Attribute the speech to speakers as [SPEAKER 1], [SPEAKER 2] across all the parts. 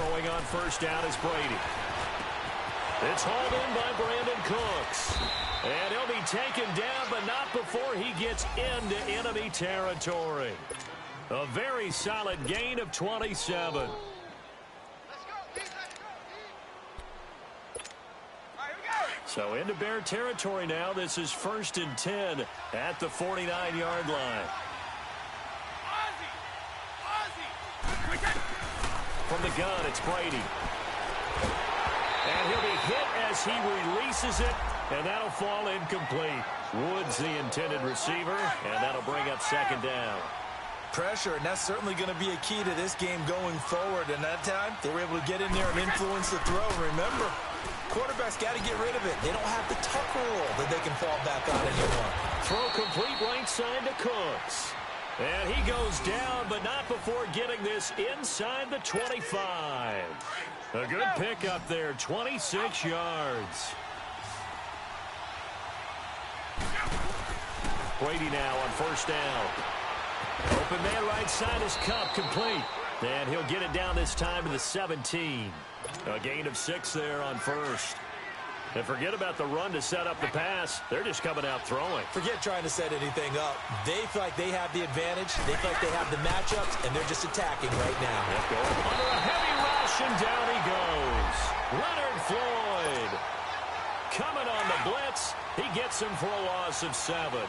[SPEAKER 1] Throwing on first down is Brady. It's hauled in by Brandon Cooks. And he'll be taken down, but not before he gets into enemy territory. A very solid gain of 27. So into Bear territory now. This is 1st and 10 at the 49-yard line. From the gun, it's Brady. And he'll be hit as he releases it, and that'll fall incomplete. Woods the intended receiver, and that'll bring up 2nd down.
[SPEAKER 2] Pressure, and that's certainly going to be a key to this game going forward. And that time, they were able to get in there and influence the throw. Remember, quarterbacks got to get rid of it. They don't have the tucker roll that they can fall back on anymore.
[SPEAKER 1] Throw complete right side to Cooks. And he goes down, but not before getting this inside the 25. A good pickup there, 26 yards. Brady now on first down. Open man right side is Cup, complete. And he'll get it down this time to the 17. A gain of 6 there on first. And forget about the run to set up the pass. They're just coming out throwing.
[SPEAKER 2] Forget trying to set anything up. They feel like they have the advantage. They feel like they have the matchups, and they're just attacking right now.
[SPEAKER 1] Under a heavy rush, and down he goes. Leonard Floyd. Coming on the blitz. He gets him for a loss of 7.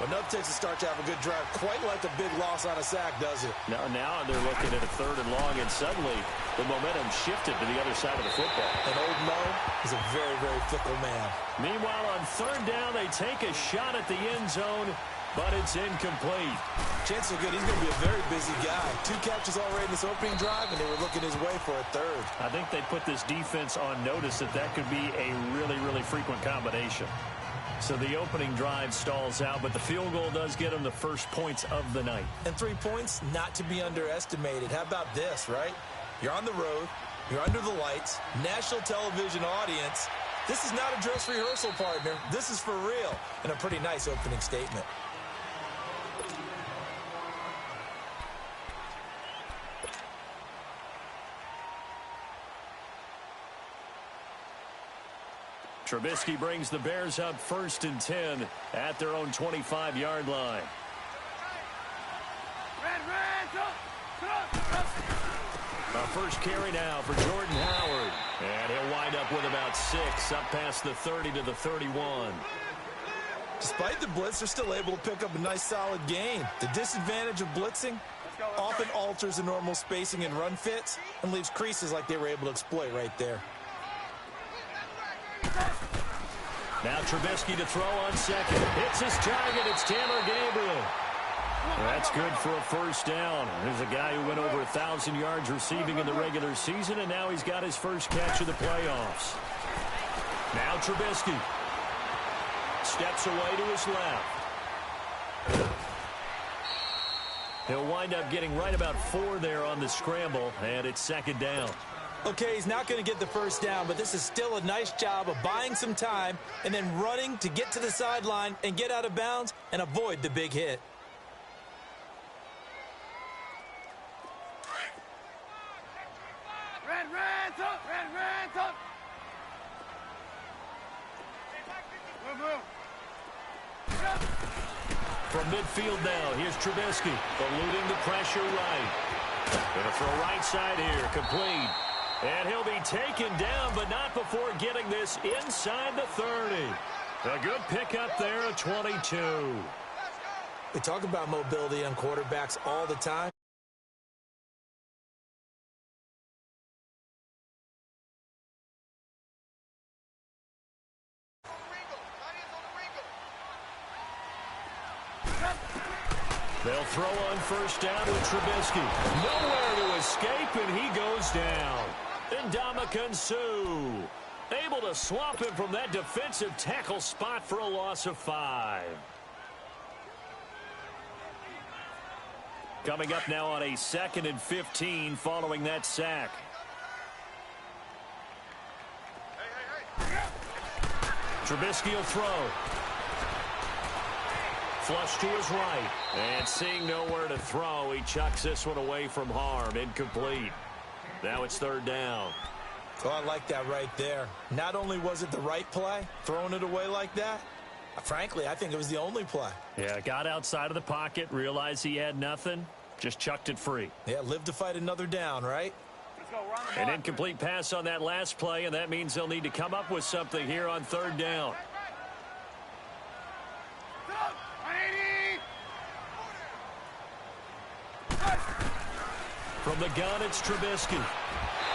[SPEAKER 2] Enough takes to start to have a good drive. Quite like a big loss on a sack, does it?
[SPEAKER 1] Now they're looking at a 3rd and long, and suddenly the momentum shifted to the other side of the football.
[SPEAKER 2] And old Mo is a very, very fickle man.
[SPEAKER 1] Meanwhile, on 3rd down, they take a shot at the end zone, but it's incomplete.
[SPEAKER 2] Chances are good. He's going to be a very busy guy. 2 catches already in this opening drive, and they were looking his way for a 3rd.
[SPEAKER 1] I think they put this defense on notice that could be a really, really frequent combination. So the opening drive stalls out, but the field goal does get them the first points of the night.
[SPEAKER 2] And 3 points, not to be underestimated. How about this, right? You're on the road. You're under the lights. National television audience. This is not a dress rehearsal, partner. This is for real. And a pretty nice opening statement.
[SPEAKER 1] Trubisky brings the Bears up 1st and 10 at their own 25-yard line. A first carry now for Jordan Howard. And he'll wind up with about 6 up past the 30 to the 31.
[SPEAKER 2] Despite the blitz, they're still able to pick up a nice solid gain. The disadvantage of blitzing often alters the normal spacing and run fits and leaves creases like they were able to exploit right there.
[SPEAKER 1] Now Trubisky to throw on 2nd. Hits his target. It's Taylor Gabriel. That's good for a first down. There's a guy who went over 1,000 yards receiving in the regular season, and now he's got his first catch of the playoffs. Now Trubisky steps away to his left. He'll wind up getting right about 4 there on the scramble, and it's 2nd down.
[SPEAKER 2] Okay, he's not going to get the first down, but this is still a nice job of buying some time and then running to get to the sideline and get out of bounds and avoid the big hit.
[SPEAKER 1] From midfield now, here's Trubisky, eluding the pressure right. Going to throw right side here, complete. And he'll be taken down, but not before getting this inside the 30. A good pickup there at 22.
[SPEAKER 2] We talk about mobility on quarterbacks all the time.
[SPEAKER 1] They'll throw on first down with Trubisky. Nowhere to escape, and he goes down. Ndamukong Suh able to swap him from that defensive tackle spot for a loss of 5. Coming up now on a 2nd and 15 following that sack. Trubisky will throw. Flush to his right. And seeing nowhere to throw, he chucks this one away from harm. Incomplete. Now it's third down.
[SPEAKER 2] Oh, I like that right there. Not only was it the right play, throwing it away like that, frankly, I think it was the only play.
[SPEAKER 1] Yeah, got outside of the pocket, realized he had nothing, just chucked it free.
[SPEAKER 2] Yeah, live to fight another down, right?
[SPEAKER 1] An incomplete pass on that last play, and that means they'll need to come up with something here on third down. From the gun, it's Trubisky.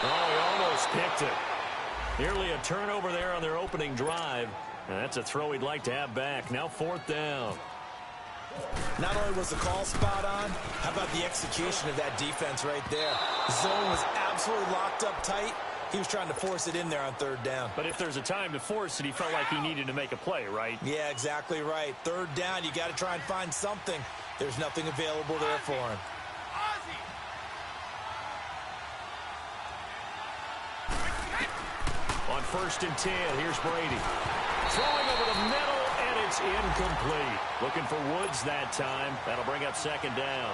[SPEAKER 1] Oh, he almost picked it. Nearly a turnover there on their opening drive. And that's a throw he'd like to have back. Now fourth down.
[SPEAKER 2] Not only was the call spot on, how about the execution of that defense right there? The zone was absolutely locked up tight. He was trying to force it in there on third down.
[SPEAKER 1] But if there's a time to force it, he felt like he needed to make a play, right?
[SPEAKER 2] Yeah, exactly right. Third down, you got to try and find something. There's nothing available there for him.
[SPEAKER 1] On 1st and 10, here's Brady. Throwing over the middle, and it's incomplete. Looking for Woods that time. That'll bring up second down.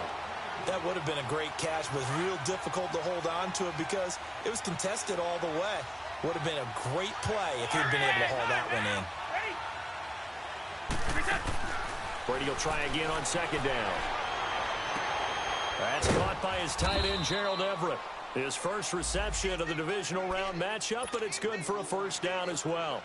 [SPEAKER 2] That would have been a great catch, but it was real difficult to hold on to it because it was contested all the way. Would have been a great play if he'd been able to haul that one in.
[SPEAKER 1] Brady will try again on second down. That's caught by his tight end, Gerald Everett. His first reception of the divisional round matchup, but it's good for a first down as well.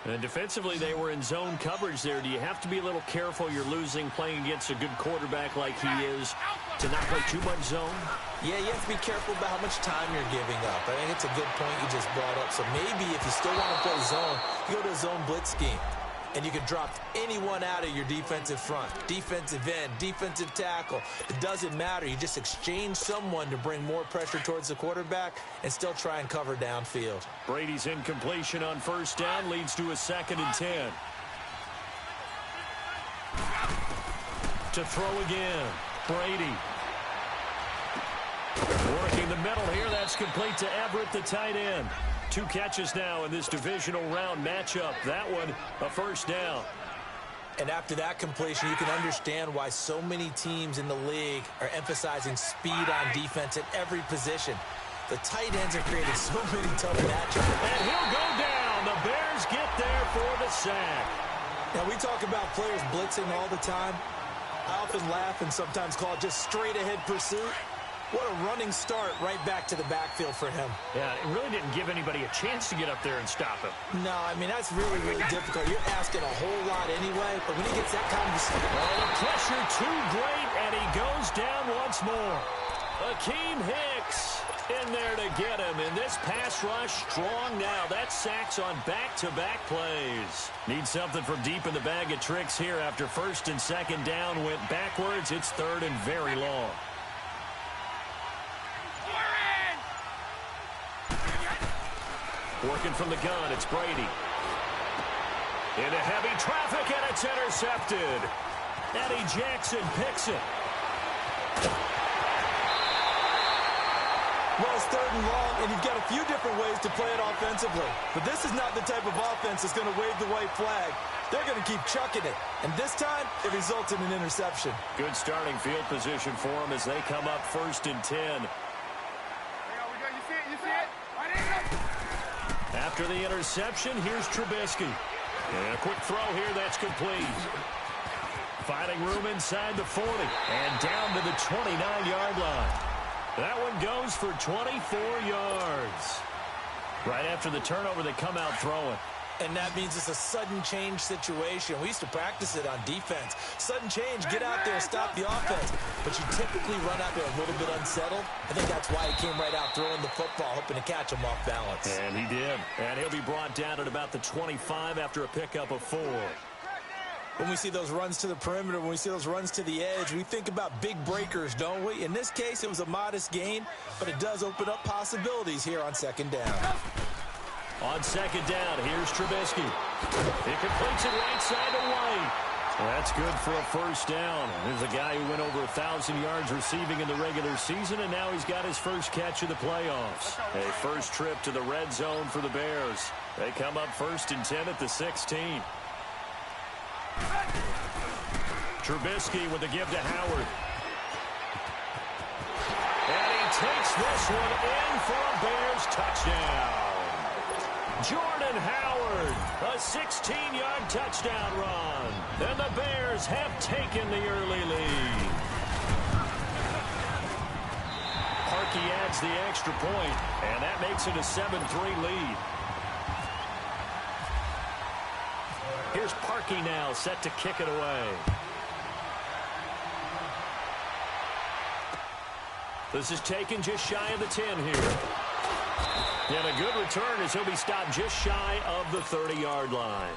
[SPEAKER 1] And defensively, they were in zone coverage there. Do you have to be a little careful? You're losing playing against a good quarterback like he is to not play too much zone?
[SPEAKER 2] Yeah, you have to be careful about how much time you're giving up. I think it's a good point you just brought up. So maybe if you still want to play zone, you go to a zone blitz scheme. And you can drop anyone out of your defensive front. Defensive end, defensive tackle. It doesn't matter. You just exchange someone to bring more pressure towards the quarterback and still try and cover downfield.
[SPEAKER 1] Brady's incompletion on first down leads to a 2nd and 10. To throw again, Brady. Working the middle here. That's complete to Everett, the tight end. 2 catches now in this divisional round matchup. That one, a first down.
[SPEAKER 2] And after that completion, you can understand why so many teams in the league are emphasizing speed on defense at every position. The tight ends have created so many tough matchups.
[SPEAKER 1] And he'll go down. The Bears get there for the sack.
[SPEAKER 2] Now, we talk about players blitzing all the time. I often laugh and sometimes call it just straight-ahead pursuit. What a running start right back to the backfield for him.
[SPEAKER 1] Yeah, it really didn't give anybody a chance to get up there and stop him.
[SPEAKER 2] No, I mean, that's really, really difficult. You're asking a whole lot anyway, but when he gets that kind of...
[SPEAKER 1] Oh, the pressure too great, and he goes down once more. Akeem Hicks in there to get him, and this pass rush strong now. That's sacks on back-to-back plays. Need something from deep in the bag of tricks here after 1st and 2nd down went backwards. It's 3rd and very long. Working from the gun, it's Brady. Into heavy traffic, and it's intercepted. Eddie Jackson picks it.
[SPEAKER 2] Well, it's 3rd and long, and you've got a few different ways to play it offensively. But this is not the type of offense that's going to wave the white flag. They're going to keep chucking it. And this time, it results in an interception.
[SPEAKER 1] Good starting field position for them as they come up 1st and 10. After the interception, here's Trubisky. And a quick throw here, that's complete. Finding room inside the 40 and down to the 29-yard line. That one goes for 24 yards. Right after the turnover, they come out throwing.
[SPEAKER 2] And that means it's a sudden change situation. We used to practice it on defense. Sudden change, get out there, stop the offense. But you typically run out there a little bit unsettled. I think that's why he came right out throwing the football, hoping to catch him off balance.
[SPEAKER 1] And he did. And he'll be brought down at about the 25 after a pickup of 4.
[SPEAKER 2] When we see those runs to the perimeter, when we see those runs to the edge, we think about big breakers, don't we? In this case, it was a modest gain, but it does open up possibilities here on 2nd down.
[SPEAKER 1] On 2nd down, here's Trubisky. He completes it right side to White. That's good for a first down. There's a guy who went over 1,000 yards receiving in the regular season, and now he's got his first catch of the playoffs. A first trip to the red zone for the Bears. They come up 1st and 10 at the 16. Trubisky with the give to Howard. And he takes this one in for a Bears touchdown. Jordan Howard, a 16-yard touchdown run. And the Bears have taken the early lead. Parkey adds the extra point, and that makes it a 7-3 lead. Here's Parkey now, set to kick it away. This is taken just shy of the 10 here. And a good return as he'll be stopped just shy of the 30-yard line.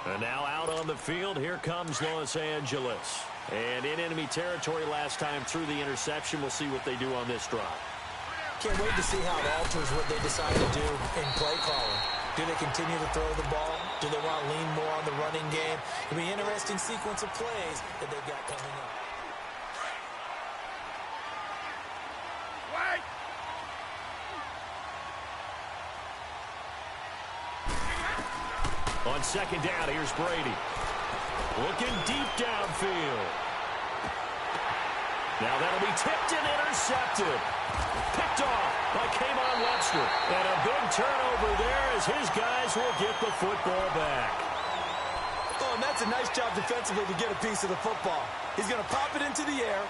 [SPEAKER 1] And now out on the field, here comes Los Angeles. And in enemy territory last time through the interception. We'll see what they do on this drive.
[SPEAKER 2] Can't wait to see how it alters what they decide to do in play calling. Do they continue to throw the ball? Do they want to lean more on the running game? It'll be an interesting sequence of plays that they've got coming up.
[SPEAKER 1] On second down, here's Brady. Looking deep downfield. Now that'll be tipped and intercepted. Picked off by K'Von Webster. And a big turnover there as his guys will get the football back.
[SPEAKER 2] Oh, and that's a nice job defensively to get a piece of the football. He's going to pop it into the air,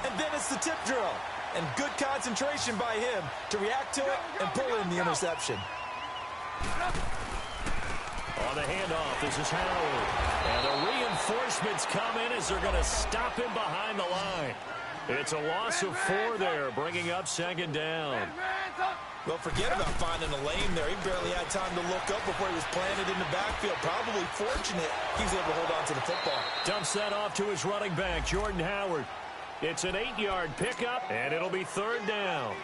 [SPEAKER 2] and then it's the tip drill. And good concentration by him to react to it and pull in the interception.
[SPEAKER 1] On the handoff, this is Howard. And the reinforcements come in as they're going to stop him behind the line. It's a loss of 4 there, bringing up second down.
[SPEAKER 2] Well, forget about finding a lane there. He barely had time to look up before he was planted in the backfield. Probably fortunate he was able to hold on to the football.
[SPEAKER 1] Dumps that off to his running back, Jordan Howard. It's an 8-yard pickup, and it'll be third down.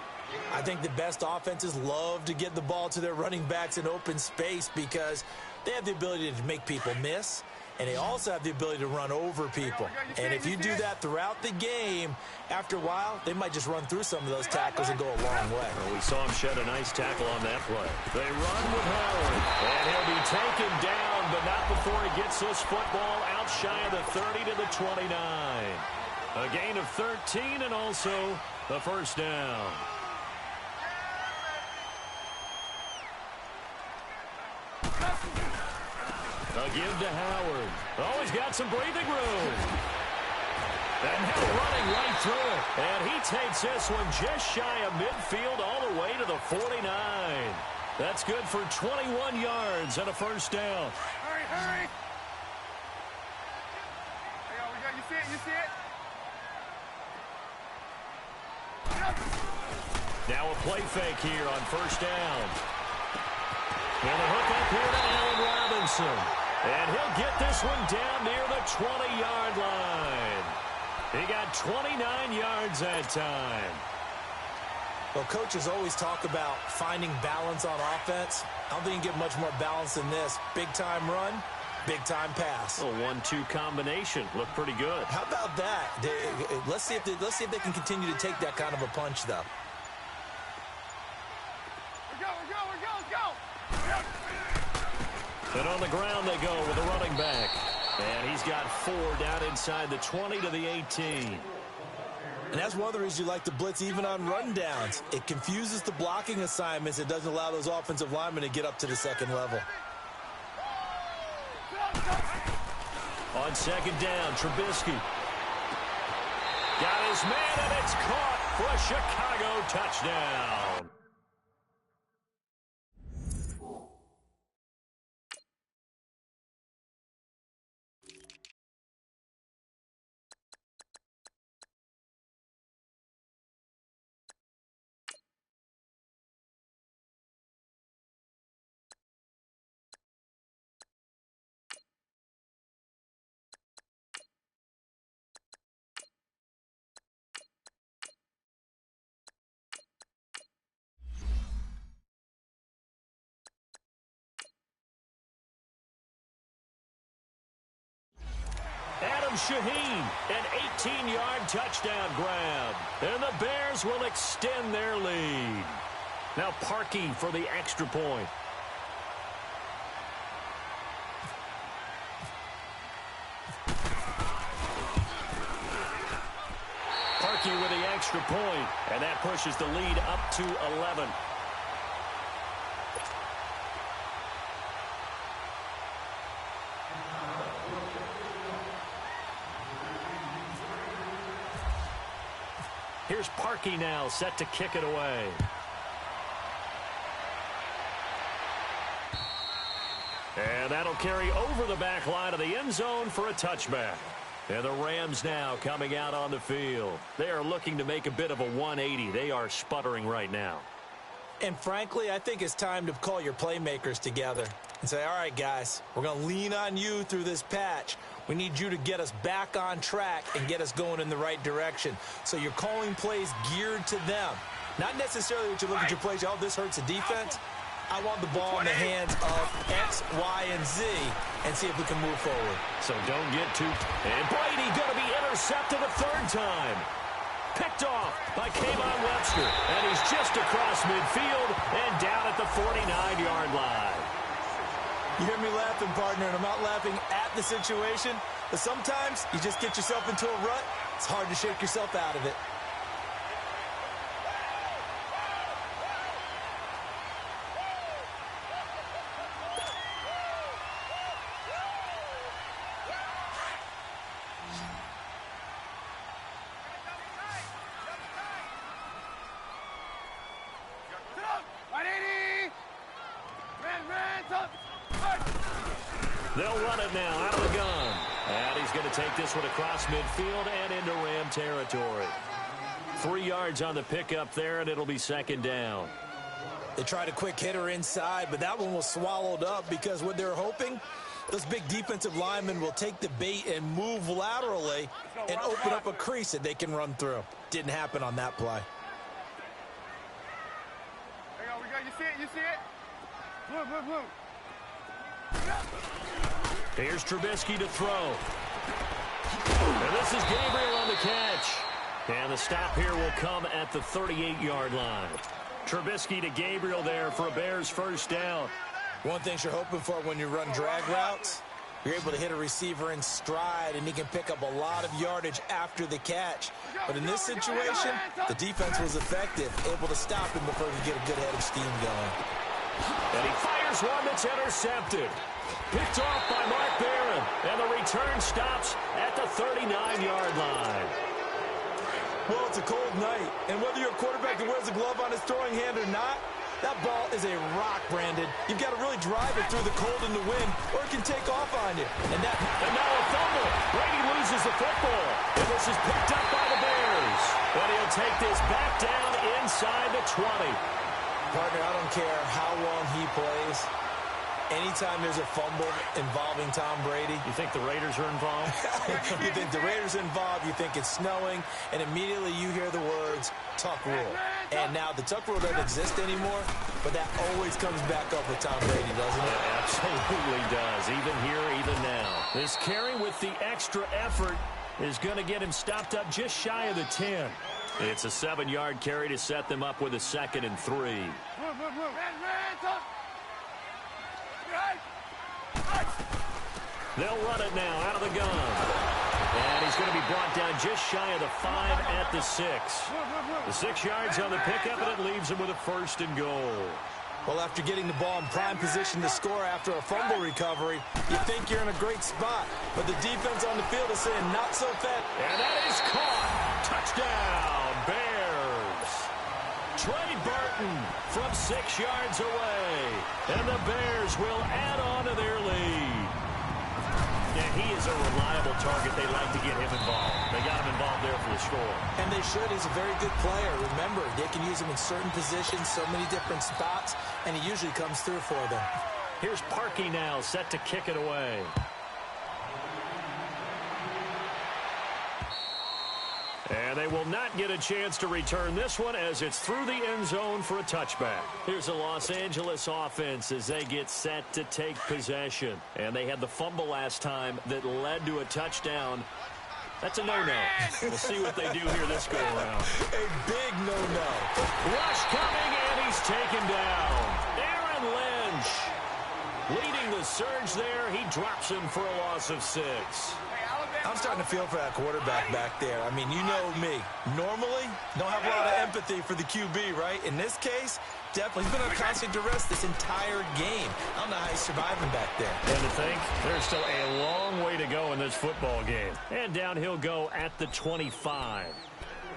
[SPEAKER 2] I think the best offenses love to get the ball to their running backs in open space because they have the ability to make people miss, and they also have the ability to run over people. And if you do that throughout the game, after a while, they might just run through some of those tackles and go a long way.
[SPEAKER 1] Well, we saw him shed a nice tackle on that play. They run with Howard, and he'll be taken down, but not before he gets this football out shy of the 30 to the 29. A gain of 13 and also the first down. A give to Howard. Oh, he's got some breathing room. And now running right through it. And he takes this one just shy of midfield all the way to the 49. That's good for 21 yards and a first down.
[SPEAKER 3] Hurry, hurry. There we go. You see it? You see it?
[SPEAKER 1] Now a play fake here on first down. And a hook up here to Allen Robinson. And he'll get this one down near the 20-yard line. He got 29 yards that time.
[SPEAKER 2] Well, coaches always talk about finding balance on offense. I don't think you can get much more balance than this. Big-time run, big-time pass.
[SPEAKER 1] A 1-2 combination. Looked pretty good.
[SPEAKER 2] How about that? Let's see if they can continue to take that kind of a punch, though.
[SPEAKER 1] And on the ground they go with a running back. And he's got 4 down inside the 20 to the 18.
[SPEAKER 2] And that's one of the reasons you like to blitz even on rundowns. It confuses the blocking assignments. It doesn't allow those offensive linemen to get up to the second level.
[SPEAKER 1] On second down, Trubisky. Got his man, and it's caught for a Chicago touchdown. Shaheen, an 18-yard touchdown grab. And the Bears will extend their lead. Now Parkey for the extra point. Parkey with the extra point, and that pushes the lead up to 11. Here's Parkey now, set to kick it away. And that'll carry over the back line of the end zone for a touchback. And the Rams now coming out on the field. They are looking to make a bit of a 180. They are sputtering right now.
[SPEAKER 2] And frankly, I think it's time to call your playmakers together and say, all right, guys, we're going to lean on you through this patch. We need you to get us back on track and get us going in the right direction. So you're calling plays geared to them. Not necessarily that you look at your plays, oh, this hurts the defense. I want the ball in the hands of X, Y, and Z and see if we can move forward.
[SPEAKER 1] So don't get too... And Brady going to be intercepted a third time. Picked off by Kayvon Webster. And he's just across midfield and down at the 49-yard line.
[SPEAKER 2] You hear me laughing, partner, and I'm not laughing at the situation. But sometimes you just get yourself into a rut. It's hard to shake yourself out of it.
[SPEAKER 1] They'll run it now out of the gun. And he's going to take this one across midfield and into Ram territory. 3 yards on the pickup there, and it'll be second down.
[SPEAKER 2] They tried a quick hitter inside, but that one was swallowed up because what they're hoping, those big defensive linemen will take the bait and move laterally and open up a crease that they can run through. Didn't happen on that play.
[SPEAKER 3] Hang on, we got, you see it? You see it? Blue, blue, blue.
[SPEAKER 1] Here's Trubisky to throw. And this is Gabriel on the catch. And the stop here will come at the 38-yard line. Trubisky to Gabriel there for a Bears first down.
[SPEAKER 2] One thing you're hoping for when you run drag routes, you're able to hit a receiver in stride, and he can pick up a lot of yardage after the catch. But in this situation, the defense was effective, able to stop him before he could get a good head of steam going.
[SPEAKER 1] And he fires one that's intercepted. Picked off by Mark Barron. And the return stops at the 39-yard line.
[SPEAKER 2] Well, it's a cold night. And whether you're a quarterback that wears a glove on his throwing hand or not, that ball is a rock, Brandon. You've got to really drive it through the cold and the wind, or it can take off on you. And now
[SPEAKER 1] a fumble. Brady loses the football. And this is picked up by the Bears. And he'll take this back down inside the 20.
[SPEAKER 2] Partner, I don't care how long he plays. Anytime there's a fumble involving Tom Brady.
[SPEAKER 1] You think the Raiders are involved?
[SPEAKER 2] You think the Raiders are involved, you think it's snowing, and immediately you hear the words, tuck rule. And now the tuck rule doesn't exist anymore, but that always comes back up with Tom Brady, doesn't it?
[SPEAKER 1] It absolutely does, even here, even now. This carry with the extra effort is going to get him stopped up just shy of the 10. It's a 7-yard carry to set them up with a 2nd and 3. They'll run it now out of the gun. And he's going to be brought down just shy of the 5 at the 6. The 6 yards on the pickup, and it leaves him with a 1st and goal.
[SPEAKER 2] Well, after getting the ball in prime position to score after a fumble recovery, you think you're in a great spot. But the defense on the field is saying not so fast.
[SPEAKER 1] And that is caught. Touchdown, Bears. Trey Burton from 6 yards away. And the Bears will add on to their lead. Yeah, he is a reliable target. They like to get him involved. They got him involved there for the score.
[SPEAKER 2] And they should. He's a very good player. Remember, they can use him in certain positions, so many different spots, and he usually comes through for them.
[SPEAKER 1] Here's Parkey now, set to kick it away. And they will not get a chance to return this one as it's through the end zone for a touchback. Here's the Los Angeles offense as they get set to take possession. And they had the fumble last time that led to a touchdown. That's a no-no. We'll see what they do here this go-around.
[SPEAKER 2] A big no-no.
[SPEAKER 1] Rush coming, and he's taken down. Aaron Lynch leading the surge there. He drops him for a loss of 6.
[SPEAKER 3] Hey,
[SPEAKER 2] I'm starting to feel for that quarterback back there. I mean, you know me. Normally, don't have a lot of empathy for the QB, right? In this case, definitely. He's been on constant duress this entire game. I don't know how he's surviving back there.
[SPEAKER 1] And to think, there's still a long way to go in this football game. And down he'll go at the 25.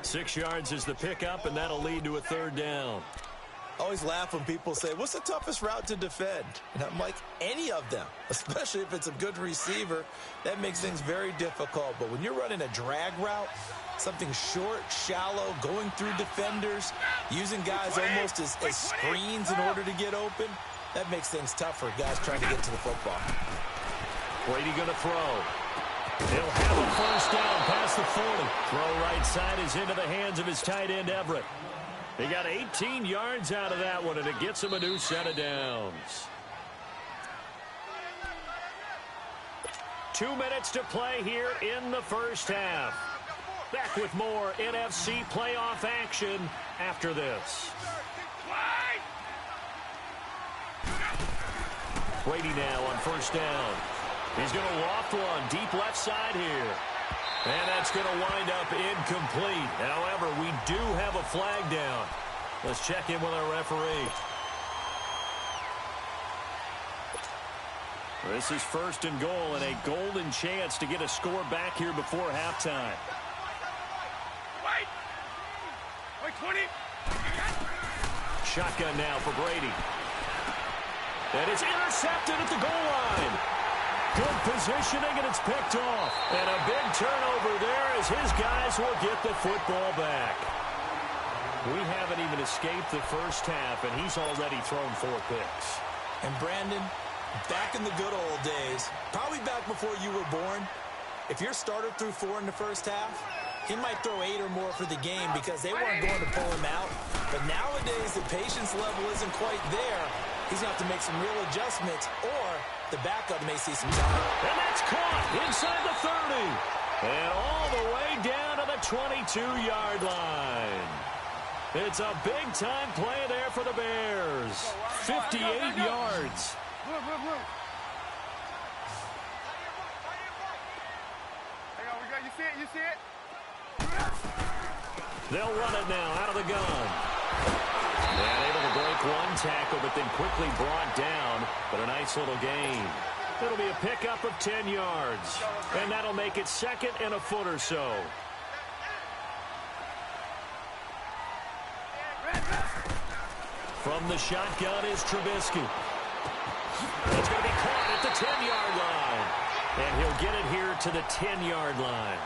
[SPEAKER 1] 6 yards is the pickup, and that'll lead to a third down.
[SPEAKER 2] I always laugh when people say, what's the toughest route to defend? And I'm like, any of them, especially if it's a good receiver. That makes things very difficult. But when you're running a drag route, something short, shallow, going through defenders, using guys almost as screens in order to get open, that makes things tough for guys trying to get to the football.
[SPEAKER 1] Brady going to throw. He'll have a first down past the 40. Throw right side is into the hands of his tight end, Everett. He got 18 yards out of that one, and it gets him a new set of downs. 2 minutes to play here in the first half. Back with more NFC playoff action after this. Brady now on first down. He's going to loft one deep left side here. And that's going to wind up incomplete. However, we do have a flag down. Let's check in with our referee. This is first and goal and a golden chance to get a score back here before halftime.
[SPEAKER 3] Wait, 20.
[SPEAKER 1] Shotgun now for Brady. And it's intercepted at the goal line. Good positioning, and it's picked off. And a big turnover there as his guys will get the football back. We haven't even escaped the first half, and he's already thrown 4 picks.
[SPEAKER 2] And Brandon, back in the good old days, probably back before you were born, if your starter threw 4 in the first half, he might throw 8 or more for the game because they weren't going to pull him out. But nowadays, the patience level isn't quite there. He's going to have to make some real adjustments, or the backup may see some time.
[SPEAKER 1] And that's caught inside the 30. And all the way down to the 22-yard line. It's a big-time play there for the Bears. 58 yards.
[SPEAKER 3] Look. Hang on, we got, you see it?
[SPEAKER 1] They'll run it now out of the gun. And able to break one tackle, but then quickly brought down. But a nice little gain. It'll be a pickup of 10 yards. And that'll make it second and a foot or so. From the shotgun is Trubisky. It's going to be caught at the 10-yard line. And he'll get it here to the 10-yard line.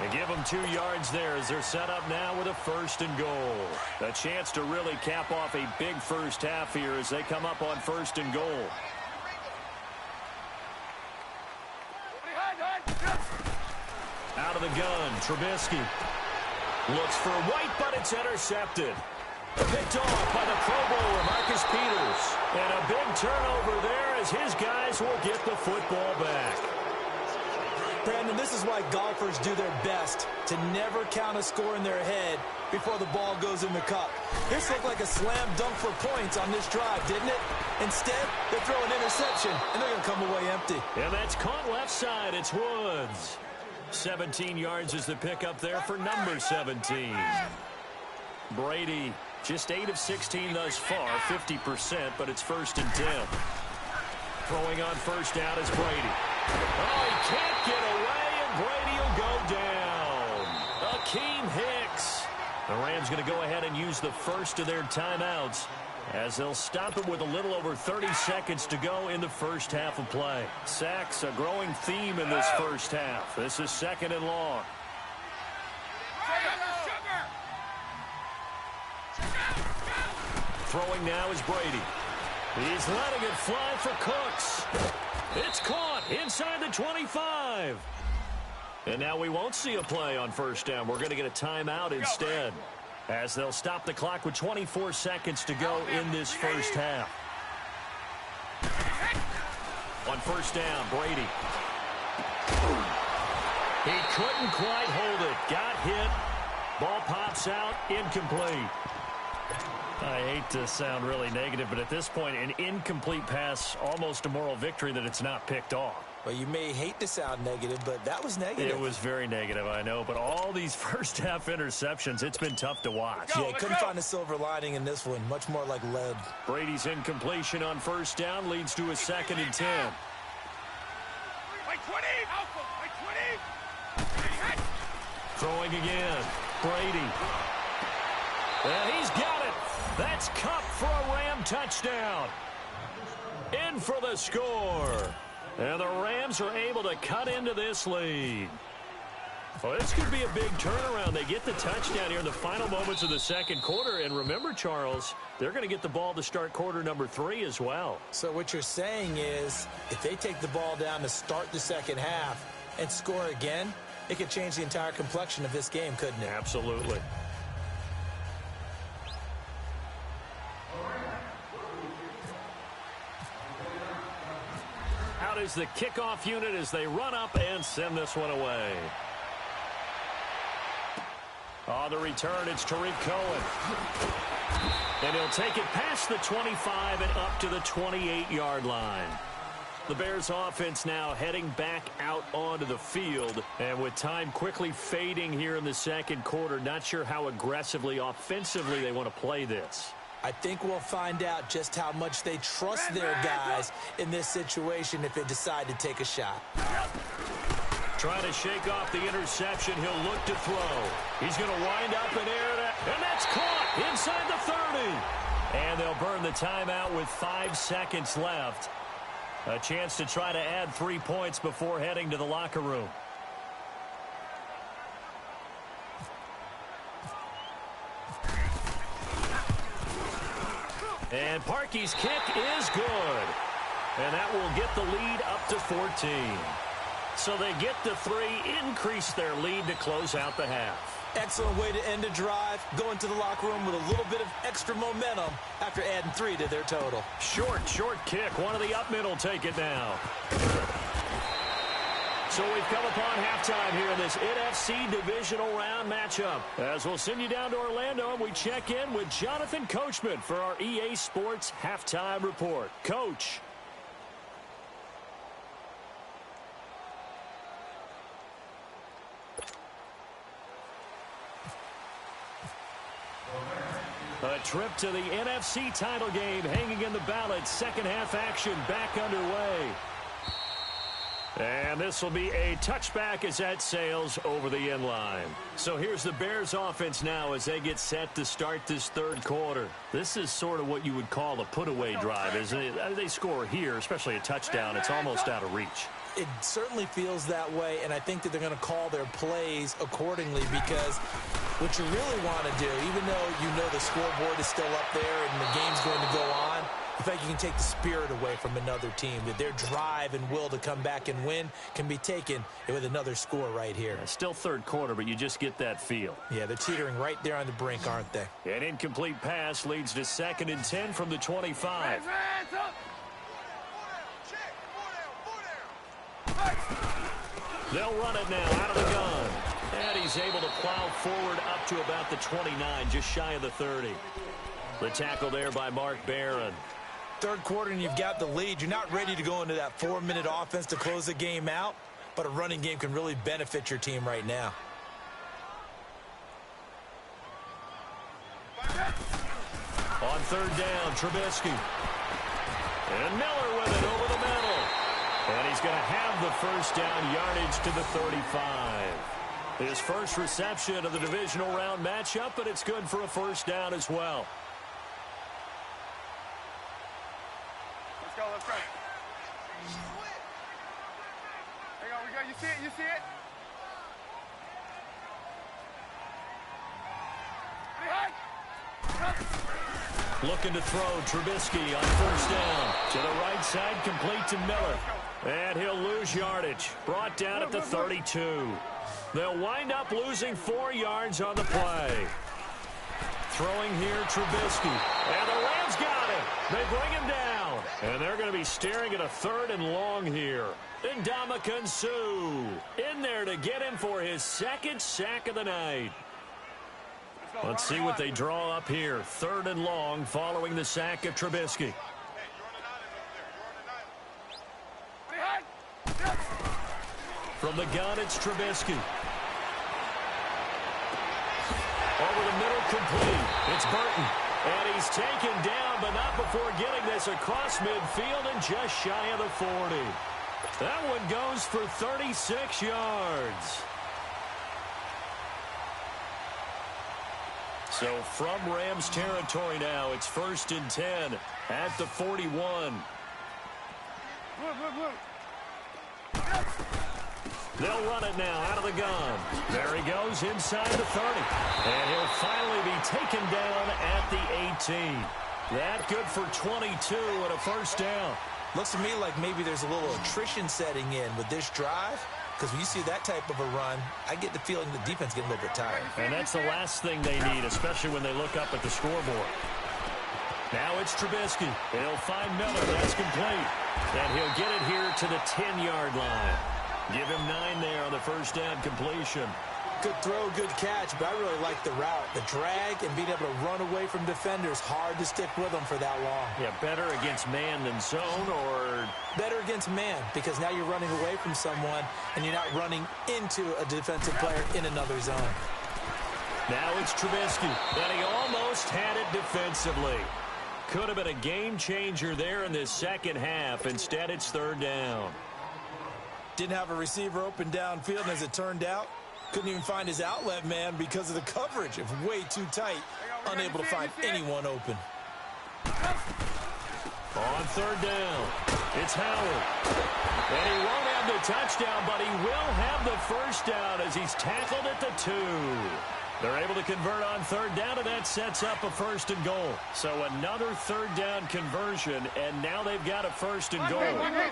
[SPEAKER 1] They give them 2 yards there as they're set up now with a first and goal. A chance to really cap off a big first half here as they come up on first and goal. Out of the gun, Trubisky. Looks for White, but it's intercepted. Picked off by the Pro Bowler, Marcus Peters. And a big turnover there as his guys will get the football back.
[SPEAKER 2] Brandon, this is why golfers do their best to never count a score in their head before the ball goes in the cup. This looked like a slam dunk for points on this drive, didn't it? Instead, they throw an interception, and they're going to come away empty.
[SPEAKER 1] And that's caught left side. It's Woods. 17 yards is the pickup there for number 17. Brady, just 8 of 16 thus far, 50%, but it's first and 10. Throwing on first down is Brady. Oh, he can't get away, and Brady will go down. Akeem Hicks. The Rams going to go ahead and use the first of their timeouts as they'll stop it with a little over 30 seconds to go in the first half of play. Sacks, a growing theme in this first half. This is second and long. Throwing now is Brady. He's letting it fly for Cooks. It's caught inside the 25. And now we won't see a play on first down. We're going to get a timeout instead, as they'll stop the clock with 24 seconds to go in this first half. On first down, Brady. He couldn't quite hold it. Got hit. Ball pops out. Incomplete. I hate to sound really negative, but at this point, an incomplete pass, almost a moral victory that it's not picked off.
[SPEAKER 2] Well, you may hate to sound negative, but that was negative.
[SPEAKER 1] It was very negative, I know, but all these first-half interceptions, it's been tough to watch.
[SPEAKER 2] Yeah, couldn't find a silver lining in this one. Much more like lead.
[SPEAKER 1] Brady's incompletion on first down leads to a 2nd and 10.
[SPEAKER 3] Like 20! Alpha! Like 20!
[SPEAKER 1] Throwing again. Brady. And he's got it. That's Cup for a Ram touchdown. In for the score. And the Rams are able to cut into this lead. Well, this could be a big turnaround. They get the touchdown here in the final moments of the second quarter. And remember, Charles, they're going to get the ball to start quarter number 3 as well.
[SPEAKER 2] So what you're saying is if they take the ball down to start the second half and score again, it could change the entire complexion of this game, couldn't it?
[SPEAKER 1] Absolutely. Out is the kickoff unit as they run up and send this one away. On the return, it's Tariq Cohen. And he'll take it past the 25 and up to the 28-yard line. The Bears offense now heading back out onto the field. And with time quickly fading here in the second quarter, not sure how aggressively, offensively they want to play this.
[SPEAKER 2] I think we'll find out just how much they trust their guys in this situation if they decide to take a shot.
[SPEAKER 1] Trying to shake off the interception. He'll look to throw. He's going to wind up and air it, and that's caught inside the 30. And they'll burn the timeout with 5 seconds left. A chance to try to add 3 points before heading to the locker room. And Parkey's kick is good. And that will get the lead up to 14. So they get the 3, increase their lead to close out the half.
[SPEAKER 2] Excellent way to end a drive. Go into the locker room with a little bit of extra momentum after adding 3 to their total.
[SPEAKER 1] Short kick. One of the up men will take it now. So we've come upon halftime here in this NFC divisional round matchup. As we'll send you down to Orlando, and we check in with Jonathan Coachman for our EA Sports Halftime Report. Coach. A trip to the NFC title game hanging in the balance. Second half action back underway. And this will be a touchback as that sails over the end line. So here's the Bears offense now as they get set to start this third quarter. This is sort of what you would call a put-away drive. As they score here, especially a touchdown, it's almost out of reach.
[SPEAKER 2] It certainly feels that way, and I think that they're going to call their plays accordingly because what you really want to do, even though you know the scoreboard is still up there and the game's going to go on, the fact you can take the spirit away from another team, that their drive and will to come back and win can be taken with another score right here.
[SPEAKER 1] Still third quarter, but you just get that feel.
[SPEAKER 2] Yeah, they're teetering right there on the brink, aren't they?
[SPEAKER 1] An incomplete pass leads to 2nd and 10 from the 25. They'll run it now out of the gun. And he's able to plow forward up to about the 29, just shy of the 30. The tackle there by Mark Barron.
[SPEAKER 2] Third quarter and you've got the lead. You're not ready to go into that 4-minute offense to close the game out, but a running game can really benefit your team right now.
[SPEAKER 1] On third down, Trubisky. And Miller with it over the middle. And he's going to have the first down, yardage to the 35. His first reception of the divisional round matchup, but it's good for a first down as well.
[SPEAKER 3] Let's go, let's go. Hang on, we go. You see it? You see it?
[SPEAKER 1] Looking to throw, Trubisky on first down. To the right side, complete to Miller. And he'll lose yardage. Brought down at the 32. They'll wind up losing 4 yards on the play. Throwing here, Trubisky. And the Rams got him. They bring him down. And they're going to be staring at a 3rd and long here. Ndamukong Suh in there to get him for his 2nd sack of the night. Let's see what they draw up here. 3rd and long following the sack of Trubisky. From the gun, it's Trubisky. Over the middle, complete. It's Burton. And he's taken down, but not before getting this across midfield and just shy of the 40. That one goes for 36 yards. So from Rams territory now, it's 1st and 10 at the 41. They'll run it now out of the gun. There he goes inside the 30. And he'll finally be taken down at the 18. That good for 22 and a 1st down.
[SPEAKER 2] Looks to me like maybe there's a little attrition setting in with this drive. Because when you see that type of a run, I get the feeling the defense getting a little bit tired.
[SPEAKER 1] And that's the last thing they need, especially when they look up at the scoreboard. Now it's Trubisky. He'll find Miller. That's complete. And he'll get it here to the 10-yard line. Give him 9 there on the 1st down completion.
[SPEAKER 2] Good throw, good catch, but I really like the route. The drag and being able to run away from defenders, hard to stick with them for that long.
[SPEAKER 1] Yeah, better against man than zone, or?
[SPEAKER 2] Better against man, because now you're running away from someone and you're not running into a defensive player in another zone.
[SPEAKER 1] Now it's Trubisky, and he almost had it defensively. Could have been a game changer there in this second half. Instead, it's 3rd down.
[SPEAKER 2] Didn't have a receiver open downfield, and as it turned out, couldn't even find his outlet man because of the coverage. It was way too tight, unable to find anyone open.
[SPEAKER 1] On 3rd down, it's Howard. And he won't have the touchdown, but he will have the 1st down as he's tackled at the 2. They're able to convert on 3rd down, and that sets up a 1st and goal. So another 3rd down conversion, and now they've got a 1st and goal.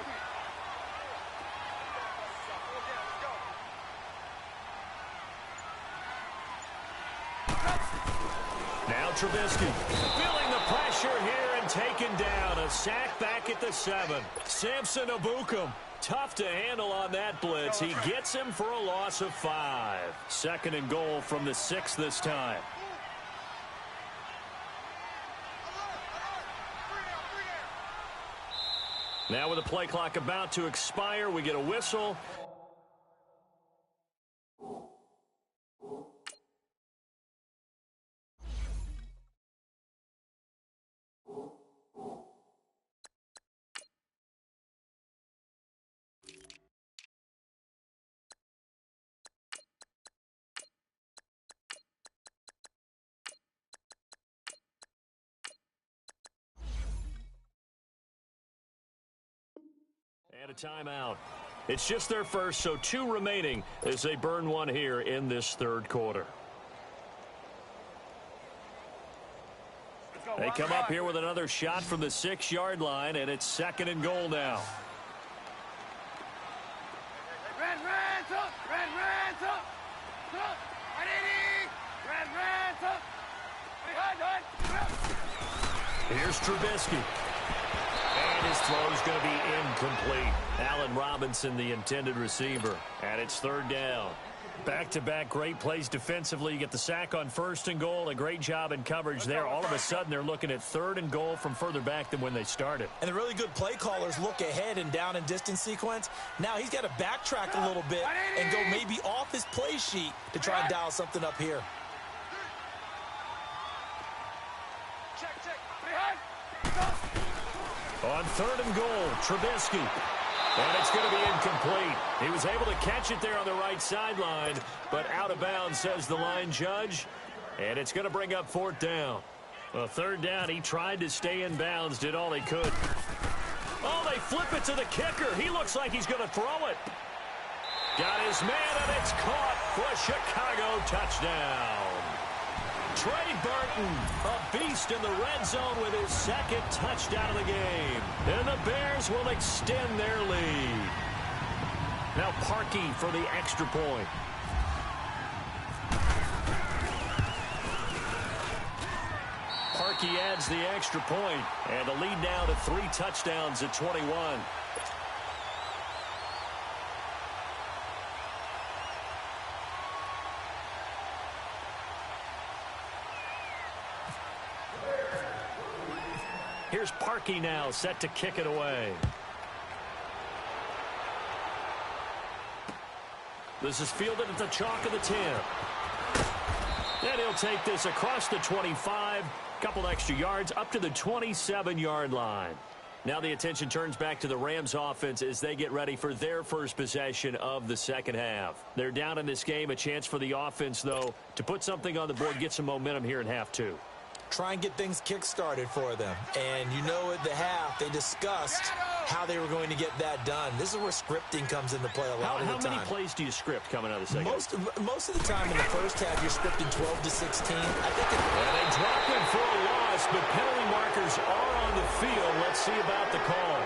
[SPEAKER 1] Now Trubisky feeling the pressure here and taken down. A sack back at the 7. Samson Abukum, tough to handle on that blitz. He gets him for a loss of 5. 2nd and goal from the 6 this time. Now with the play clock about to expire, we get a whistle. And a timeout. It's just their first, so 2 remaining as they burn one here in this 3rd quarter. They come up here with another shot from the 6-yard line, and it's 2nd and goal now. Here's Trubisky. And his throw is going to be incomplete. Allen Robinson, the intended receiver. And it's 3rd down. Back-to-back great plays defensively. You get the sack on 1st and goal. A great job in coverage there. All of a sudden, they're looking at 3rd and goal from further back than when they started.
[SPEAKER 2] And the really good play callers look ahead and down and distance sequence. Now he's got to backtrack a little bit and go maybe off his play sheet to try and dial something up here.
[SPEAKER 1] On 3rd and goal, Trubisky. And it's going to be incomplete. He was able to catch it there on the right sideline, but out of bounds, says the line judge. And it's going to bring up 4th down. Well, 3rd down, he tried to stay in bounds, did all he could. Oh, they flip it to the kicker. He looks like he's going to throw it. Got his man, and it's caught for a Chicago touchdown. Trey Burton, a beast in the red zone with his 2nd touchdown of the game. And the Bears will extend their lead. Now Parkey for the extra point. Parkey adds the extra point, and the lead now to 3 touchdowns at 21. Here's Parkey now, set to kick it away. This is fielded at the chalk of the 10. And he'll take this across the 25, couple extra yards up to the 27-yard line. Now the attention turns back to the Rams offense as they get ready for their first possession of the second half. They're down in this game, a chance for the offense, though, to put something on the board, get some momentum here in half two.
[SPEAKER 2] Try and get things kick-started for them. And you know at the half, they discussed how they were going to get that done. This is where scripting comes into play a lot of the time.
[SPEAKER 1] How many plays do you script coming out of the second half?
[SPEAKER 2] Most of the time in the first half, you're scripting 12 to 16. I think
[SPEAKER 1] they drop it for a loss, but penalty markers are on the field. Let's see about the call.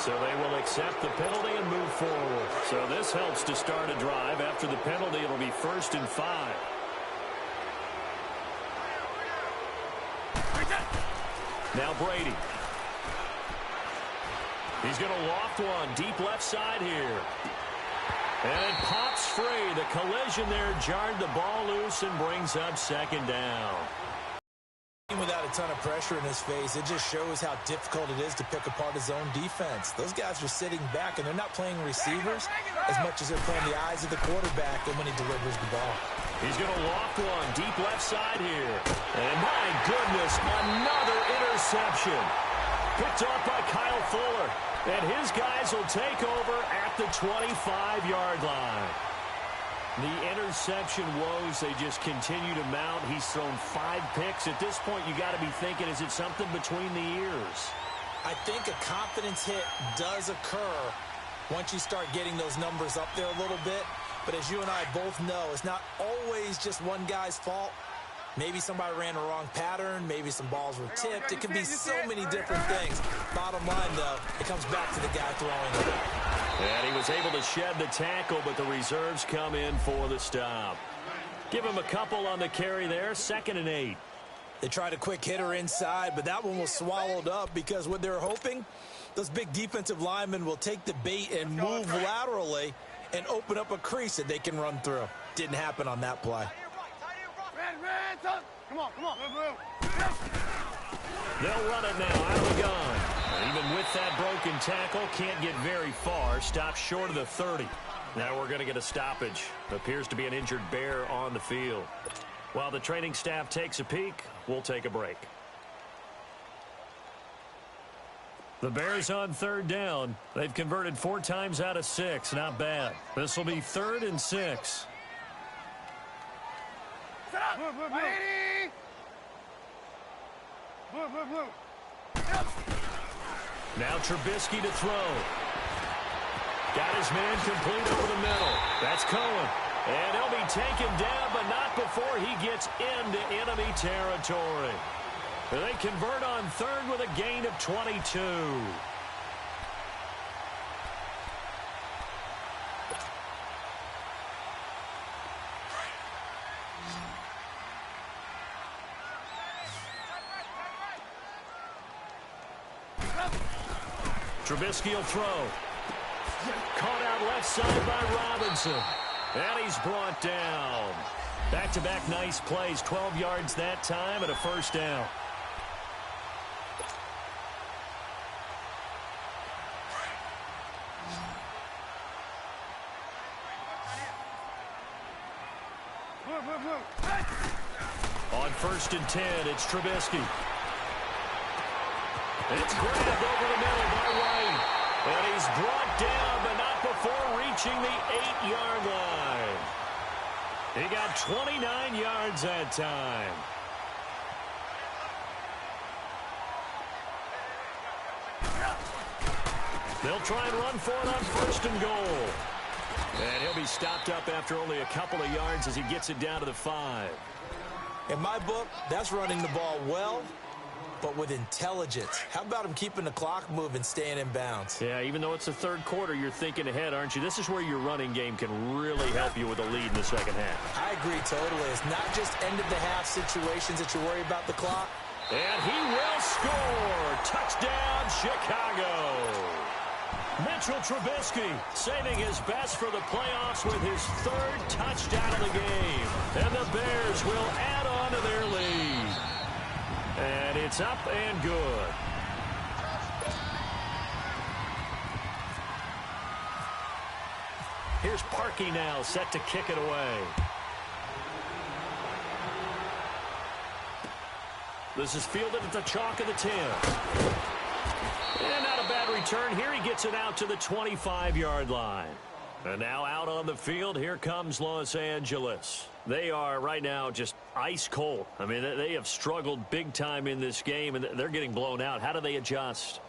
[SPEAKER 1] So they will accept the penalty and move forward. So this helps to start a drive. After the penalty, it'll be 1st and 5. Now Brady. He's going to loft one deep left side here. And it pops free. The collision there jarred the ball loose and brings up 2nd down.
[SPEAKER 2] Without a ton of pressure in his face, it just shows how difficult it is to pick apart his own defense. Those guys are sitting back, and they're not playing receivers as much as they're playing the eyes of the quarterback when he delivers the ball.
[SPEAKER 1] He's going to loft one deep left side here. And my goodness, another interception. Picked off by Kyle Fuller. And his guys will take over at the 25-yard line. The interception woes, they just continue to mount. He's thrown 5 picks. At this point, you got to be thinking, is it something between the ears?
[SPEAKER 2] I think a confidence hit does occur once you start getting those numbers up there a little bit. But as you and I both know, it's not always just one guy's fault. Maybe somebody ran a wrong pattern. Maybe some balls were tipped. It can be so many different things. Bottom line, though, it comes back to the guy throwing it.
[SPEAKER 1] And he was able to shed the tackle, but the reserves come in for the stop. Give him a couple on the carry there, 2nd and 8.
[SPEAKER 2] They tried a quick hitter inside, but that one was swallowed up because what they're hoping, those big defensive linemen will take the bait and move laterally and open up a crease that they can run through. Didn't happen on that play.
[SPEAKER 3] Come on, come on.
[SPEAKER 1] They'll run it now out of the gun. And even with that broken tackle, can't get very far. Stops short of the 30. Now we're going to get a stoppage. Appears to be an injured Bear on the field. While the training staff takes a peek, we'll take a break. The Bears on 3rd down. They've converted 4 times out of 6. Not bad. This will be 3rd and 6.
[SPEAKER 3] Set up. Blue. Blue.
[SPEAKER 1] Now Trubisky to throw. Got his man complete over the middle. That's Cohen. And he'll be taken down, but not before he gets into enemy territory. They convert on 3rd with a gain of 22. Trubisky will throw. Caught out left side by Robinson. And he's brought down. Back-to-back nice plays. 12 yards that time and a 1st down. On 1st and 10, it's Trubisky. It's grabbed over the middle by White. And he's brought down, but not before reaching the 8-yard line. He got 29 yards that time. They'll try and run for it on 1st and goal. And he'll be stopped up after only a couple of yards as he gets it down to the 5.
[SPEAKER 2] In my book, that's running the ball well, but with intelligence. How about him keeping the clock moving, staying in bounds?
[SPEAKER 1] Yeah, even though it's the 3rd quarter, you're thinking ahead, aren't you? This is where your running game can really help you with a lead in the second half.
[SPEAKER 2] I agree totally. It's not just end-of-the-half situations that you worry about the clock.
[SPEAKER 1] And he will score. Touchdown, Chicago. Mitchell Trubisky saving his best for the playoffs with his 3rd touchdown of the game. And the Bears will add on to their lead. And it's up and good. Here's Parkey now, set to kick it away. This is fielded at the chalk of the 10. And not a bad return here. He gets it out to the 25-yard line. And now out on the field, here comes Los Angeles. They are right now just ice cold. I mean, they have struggled big time in this game, and they're getting blown out. How do they adjust?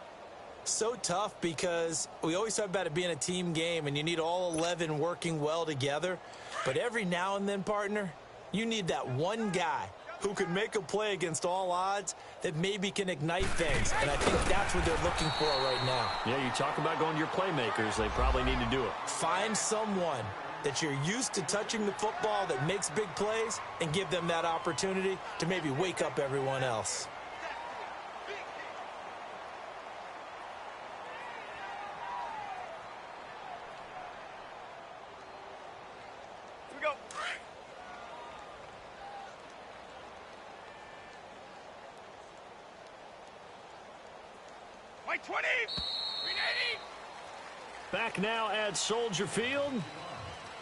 [SPEAKER 2] So tough because we always talk about it being a team game, and you need all 11 working well together. But every now and then, partner, you need that one guy who can make a play against all odds that maybe can ignite things. And I think that's what they're looking for right now.
[SPEAKER 1] Yeah, you talk about going to your playmakers. They probably need to do it.
[SPEAKER 2] Find someone that you're used to touching the football that makes big plays and give them that opportunity to maybe wake up everyone else.
[SPEAKER 3] Here we go. White 20. 380.
[SPEAKER 1] Back now at Soldier Field.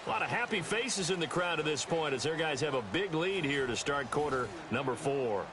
[SPEAKER 1] A lot of happy faces in the crowd at this point as their guys have a big lead here to start quarter number 4.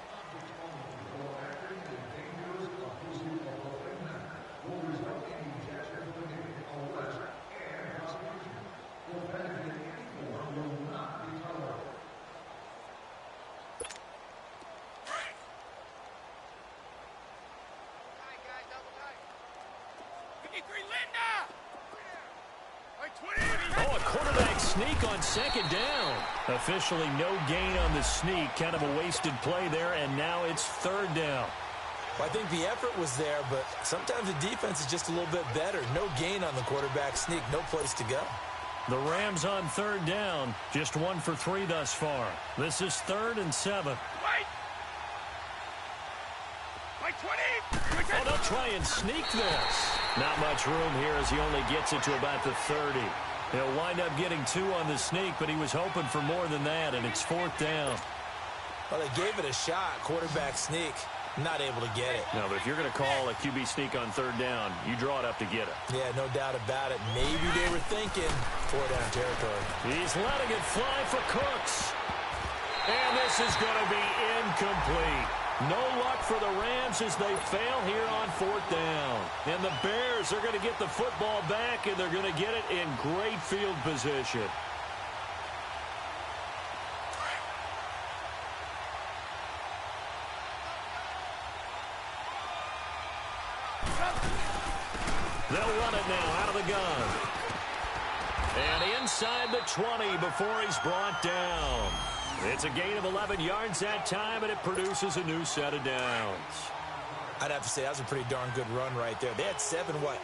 [SPEAKER 1] Oh, a quarterback sneak on second down. Officially no gain on the sneak. Kind of a wasted play there, and now it's third down.
[SPEAKER 2] Well, I think the effort was there, but sometimes the defense is just a little bit better. No gain on the quarterback sneak. No place to go.
[SPEAKER 1] The Rams on third down. Just 1 for 3 thus far. This is 3rd and 7.
[SPEAKER 3] White 20.
[SPEAKER 1] Oh, they'll try and sneak this. Not much room here as he only gets it to about the 30. He'll wind up getting 2 on the sneak, but he was hoping for more than that, and it's 4th down.
[SPEAKER 2] Well, they gave it a shot, quarterback sneak. Not able to get it.
[SPEAKER 1] No, but if you're going to call a QB sneak on third down, you draw it up to get it.
[SPEAKER 2] Yeah, no doubt about it. Maybe they were thinking 4-down territory.
[SPEAKER 1] He's letting it fly for Cooks. And this is going to be incomplete. No luck for the Rams as they fail here on 4th down. And the Bears are going to get the football back, and they're going to get it in great field position. They'll run it now out of the gun. And inside the 20 before he's brought down. It's a gain of 11 yards that time, and it produces a new set of downs.
[SPEAKER 2] I'd have to say that was a pretty darn good run right there. They had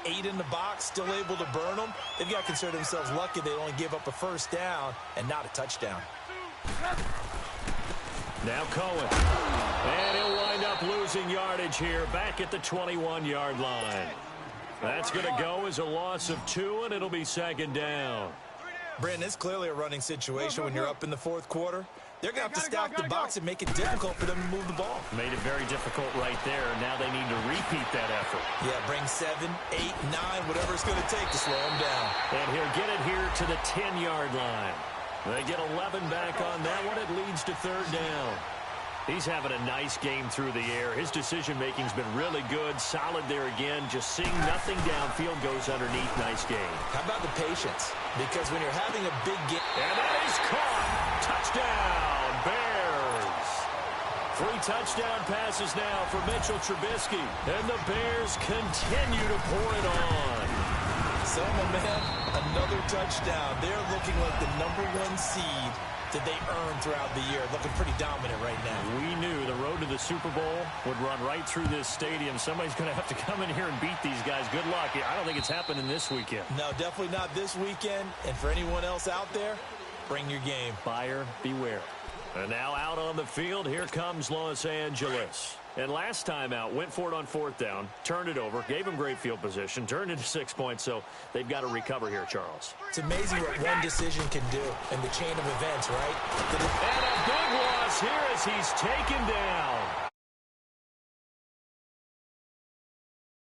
[SPEAKER 2] 8 in the box, still able to burn them. They've got to consider themselves lucky they only gave up a first down and not a touchdown.
[SPEAKER 1] Now Cohen. And he'll wind up losing yardage here back at the 21-yard line. That's going to go as a loss of 2, and it'll be 2nd down.
[SPEAKER 2] Brandon, it's clearly a running situation when you're up in the 4th quarter. They're going to have to stack the box and make it difficult for them to move the ball.
[SPEAKER 1] Made it very difficult right there. Now they need to repeat that effort.
[SPEAKER 2] Yeah, bring 7, 8, 9, whatever it's going to take to slow them down.
[SPEAKER 1] And he'll get it here to the 10-yard line. They get 11 back on that one. It leads to 3rd down. He's having a nice game through the air. His decision-making's been really good. Solid there again. Just seeing nothing downfield goes underneath. Nice game.
[SPEAKER 2] How about the patience? Because when you're having a big game...
[SPEAKER 1] And that is caught. Touchdown, Bears. 3 touchdown passes now for Mitchell Trubisky. And the Bears continue to pour it on.
[SPEAKER 2] Selma, man, another touchdown. They're looking like the #1 seed that they earned throughout the year. Looking pretty dominant right now.
[SPEAKER 1] We knew the road to the Super Bowl would run right through this stadium. Somebody's going to have to come in here and beat these guys. Good luck. I don't think it's happening this weekend.
[SPEAKER 2] No, definitely not this weekend. And for anyone else out there, bring your game.
[SPEAKER 1] Buyer beware. And now out on the field, here comes Los Angeles. And last time out, went for it on 4th down, turned it over, gave him great field position, turned it to 6 points, so they've got to recover here, Charles.
[SPEAKER 2] It's amazing what one decision can do in the chain of events, right?
[SPEAKER 1] And a big loss here as he's taken down.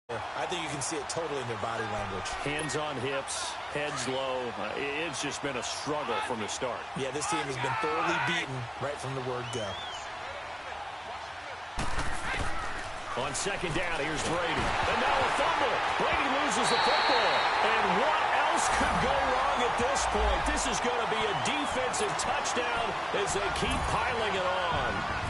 [SPEAKER 2] I think you can see it totally in their body language.
[SPEAKER 1] Hands on hips, heads low. It's just been a struggle from the start.
[SPEAKER 2] Yeah, this team has been thoroughly beaten right from the word go.
[SPEAKER 1] On second down, here's Brady. And now a fumble. Brady loses the football. And what else could go wrong at this point? This is going to be a defensive touchdown as they keep piling it on.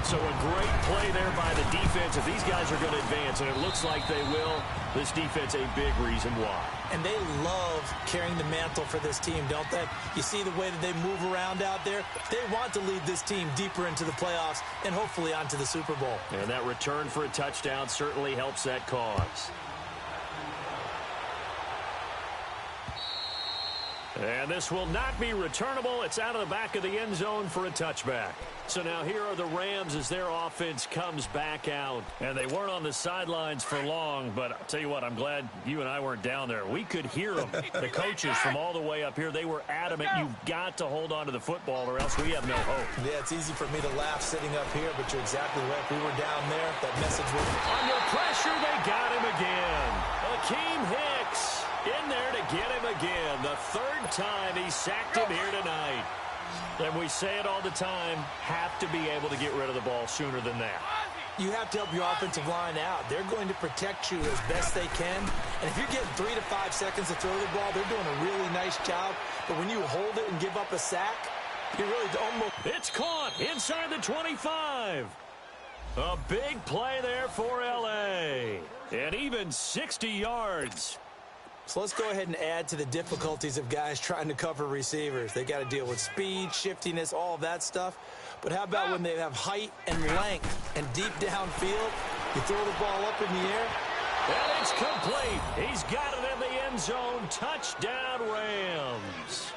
[SPEAKER 1] So a great play there by the defense. If these guys are going to advance, and it looks like they will, this defense a big reason why.
[SPEAKER 2] And they love carrying the mantle for this team, don't they? You see the way that they move around out there? They want to lead this team deeper into the playoffs and hopefully onto the Super Bowl.
[SPEAKER 1] And that return for a touchdown certainly helps that cause. And this will not be returnable. It's out of the back of the end zone for a touchback. So now here are the Rams as their offense comes back out. And they weren't on the sidelines for long, but I'll tell you what, I'm glad you and I weren't down there. We could hear them. The coaches from all the way up here, they were adamant. You've got to hold on to the football or else we have no hope.
[SPEAKER 2] Yeah, it's easy for me to laugh sitting up here, but you're exactly right. If we were down there, that message was...
[SPEAKER 1] Under pressure, they got him again. Akeem Hicks in there to get him again. The third time he sacked him here tonight. And we say it all the time, have to be able to get rid of the ball sooner than that.
[SPEAKER 2] You have to help your offensive line out. They're going to protect you as best they can. And if you're getting 3 to 5 seconds to throw the ball, they're doing a really nice job. But when you hold it and give up a sack, you really almost...
[SPEAKER 1] It's caught inside the 25. A big play there for L.A. And even 60 yards.
[SPEAKER 2] So let's go ahead and add to the difficulties of guys trying to cover receivers. They got to deal with speed, shiftiness, all of that stuff. But how about when they have height and length and deep downfield? You throw the ball up in the air.
[SPEAKER 1] And it's complete. He's got it in the end zone. Touchdown, Rams.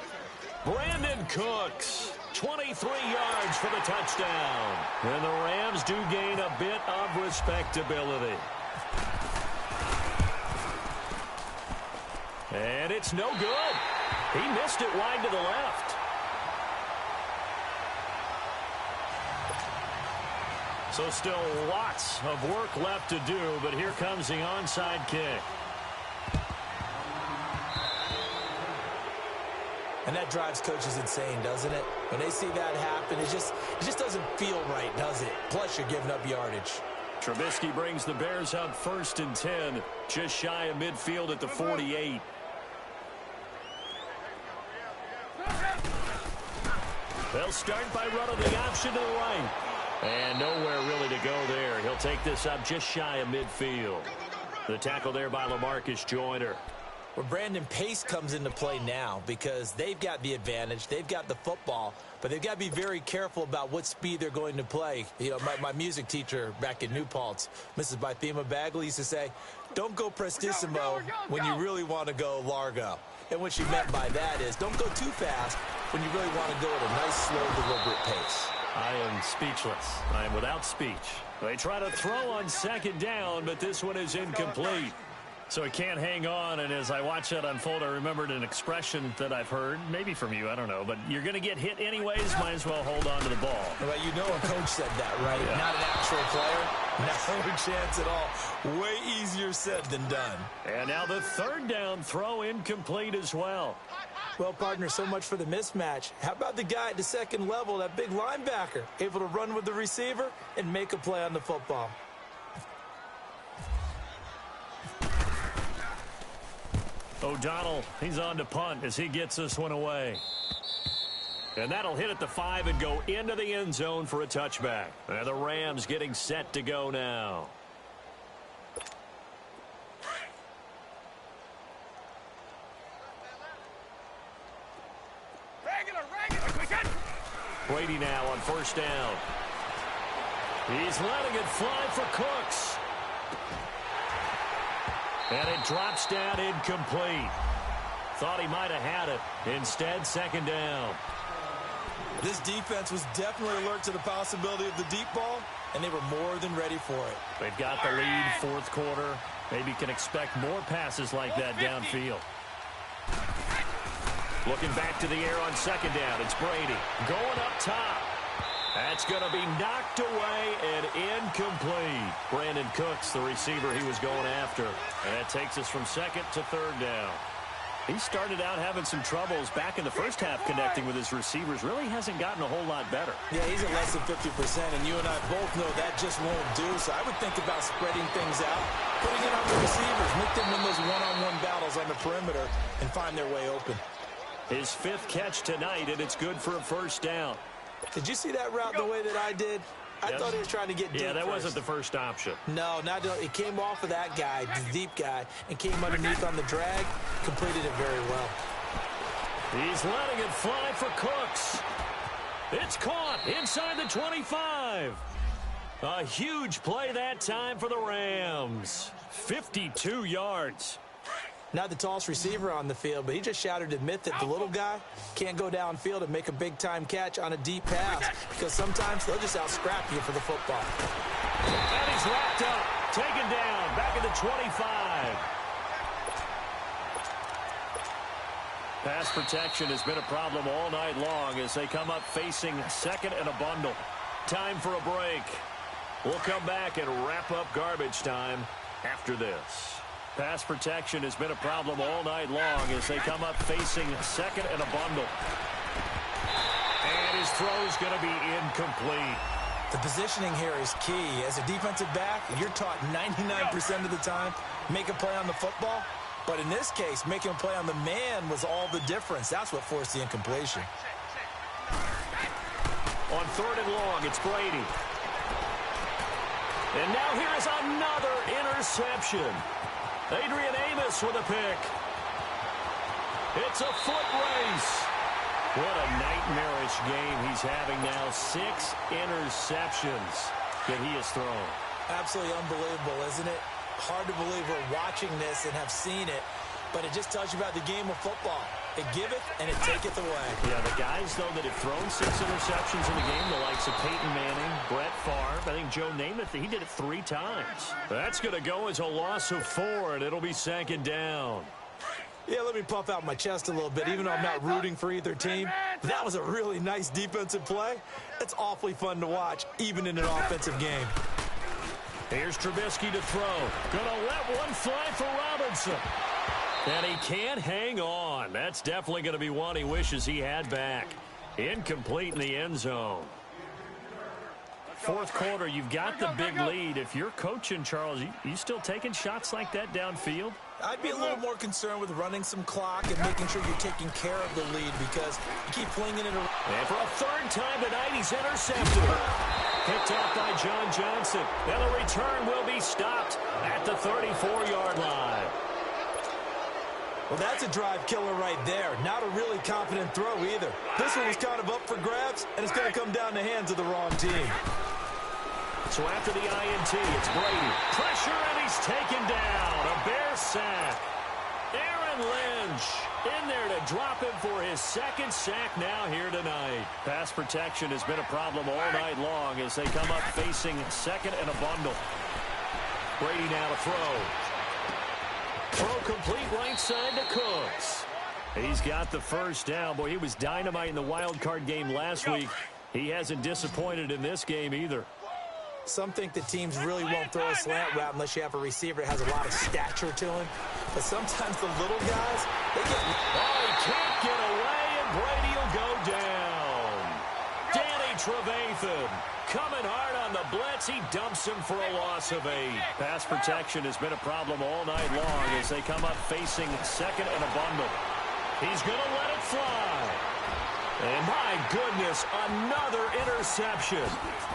[SPEAKER 1] Brandon Cooks, 23 yards for the touchdown. And the Rams do gain a bit of respectability. And it's no good. He missed it wide to the left. So still lots of work left to do, but here comes the onside kick.
[SPEAKER 2] And that drives coaches insane, doesn't it? When they see that happen, it just doesn't feel right, does it? Plus, you're giving up yardage.
[SPEAKER 1] Trubisky brings the Bears up 1st and 10, just shy of midfield at the 48. They'll start by running the option to the right. And nowhere really to go there. He'll take this up just shy of midfield. The tackle there by LaMarcus Joyner.
[SPEAKER 2] Well, Brandon, pace comes into play now because they've got the advantage. They've got the football, but they've got to be very careful about what speed they're going to play. You know, my music teacher back in New Paltz, Mrs. Bythema Bagley, used to say, don't go prestissimo when you really want to go largo. And what she meant by that is don't go too fast when you really want to go at a nice, slow, deliberate pace.
[SPEAKER 1] I am speechless. I am without speech. They try to throw on 2nd down, but this one is incomplete. So he can't hang on, and as I watch that unfold, I remembered an expression that I've heard, maybe from you, I don't know, but you're going to get hit anyways, might as well hold on to the ball.
[SPEAKER 2] Well, you know a coach said that, right?
[SPEAKER 1] Yeah.
[SPEAKER 2] Not an actual player. No chance at all. Way easier said than done.
[SPEAKER 1] And now the 3rd down throw incomplete as well.
[SPEAKER 2] Well, partner, so much for the mismatch. How about the guy at the 2nd level, that big linebacker, able to run with the receiver and make a play on the football?
[SPEAKER 1] O'Donnell, he's on to punt as he gets this one away. And that'll hit at the 5 and go into the end zone for a touchback. And the Rams getting set to go now. Brady now on 1st down. He's letting it fly for Cooks. And it drops down incomplete. Thought he might have had it. Instead, 2nd down.
[SPEAKER 2] This defense was definitely alert to the possibility of the deep ball, and they were more than ready for it.
[SPEAKER 1] They've got the lead 4th quarter. Maybe can expect more passes like that downfield. Looking back to the air on 2nd down. It's Brady going up top. That's going to be knocked away and incomplete. Brandon Cooks, the receiver he was going after. And that takes us from second to third down. He started out having some troubles back in the first half connecting with his receivers. Really hasn't gotten a whole lot better.
[SPEAKER 2] Yeah, he's at less than 50%, and you and I both know that just won't do. So I would think about spreading things out, putting it on the receivers, make them win those one-on-one battles on the perimeter, and find their way open.
[SPEAKER 1] His fifth catch tonight, and it's good for a first down.
[SPEAKER 2] Did you see that route the way that I did? I thought he was trying to get deep.
[SPEAKER 1] Yeah, that wasn't the first option.
[SPEAKER 2] No, it came off of that guy, the deep guy, and came underneath on the drag. Completed it very well.
[SPEAKER 1] He's letting it fly for Cooks. It's caught inside the 25. A huge play that time for the Rams. 52 yards.
[SPEAKER 2] Not the tallest receiver on the field, but he just shouted to admit that the little guy can't go downfield and make a big-time catch on a deep pass because sometimes they'll just out-scrap you for the football.
[SPEAKER 1] And he's wrapped up, taken down, back at the 25. Pass protection has been a problem all night long as they come up facing second and a bundle. Time for a break. We'll come back and wrap up garbage time after this. Pass protection has been a problem all night long as they come up facing second and a bundle. And his throw's going to be incomplete.
[SPEAKER 2] The positioning here is key. As a defensive back, you're taught 99% of the time, make a play on the football. But in this case, making a play on the man was all the difference. That's what forced the incompletion.
[SPEAKER 1] On third and long, it's Brady. And now here is another interception. Adrian Amos with a pick. It's a foot race. What a nightmarish game he's having now. 6 interceptions that he has thrown.
[SPEAKER 2] Absolutely unbelievable, isn't it? Hard to believe we're watching this and have seen it, but it just tells you about the game of football. It giveth and it taketh away.
[SPEAKER 1] Yeah, the guys, though, that have thrown 6 interceptions in the game, the likes of Peyton Manning, Brett Favre, I think Joe Namath, he did it 3 times. That's going to go as a loss of 4, and it'll be second down.
[SPEAKER 2] Yeah, let me puff out my chest a little bit, even though I'm not rooting for either team. That was a really nice defensive play. It's awfully fun to watch, even in an offensive game.
[SPEAKER 1] Here's Trubisky to throw. Gonna let one fly for Robinson. And he can't hang on. That's definitely going to be one he wishes he had back. Incomplete in the end zone. Fourth quarter, you've got the big lead. If you're coaching, Charles, you still taking shots like that downfield?
[SPEAKER 2] I'd be a little more concerned with running some clock and making sure you're taking care of the lead because you keep flinging it around.
[SPEAKER 1] And for a third time tonight, he's intercepted. Picked off by John Johnson. And the return will be stopped at the 34-yard line.
[SPEAKER 2] Well, that's a drive killer right there. Not a really confident throw either. This one was kind of up for grabs, and it's going to come down the hands of the wrong team.
[SPEAKER 1] So after the INT, it's Brady. Pressure, and he's taken down. A Bear sack. Aaron Lynch in there to drop him for his second sack now here tonight. Pass protection has been a problem all night long as they come up facing second and a bundle. Brady now to throw. Throw complete right side to Cooks. He's got the first down. Boy, he was dynamite in the wild card game last week. He hasn't disappointed in this game either.
[SPEAKER 2] Some think the teams really won't throw a slant route unless you have a receiver that has a lot of stature to him. But sometimes the little guys, they get...
[SPEAKER 1] Oh, he can't get away, and Brady will go down. Danny Trevathan coming hard on the blitz. He dumps him for a loss of 8. Pass protection has been a problem all night long as they come up facing second and a bundle. He's going to let it fly. And my goodness, another interception.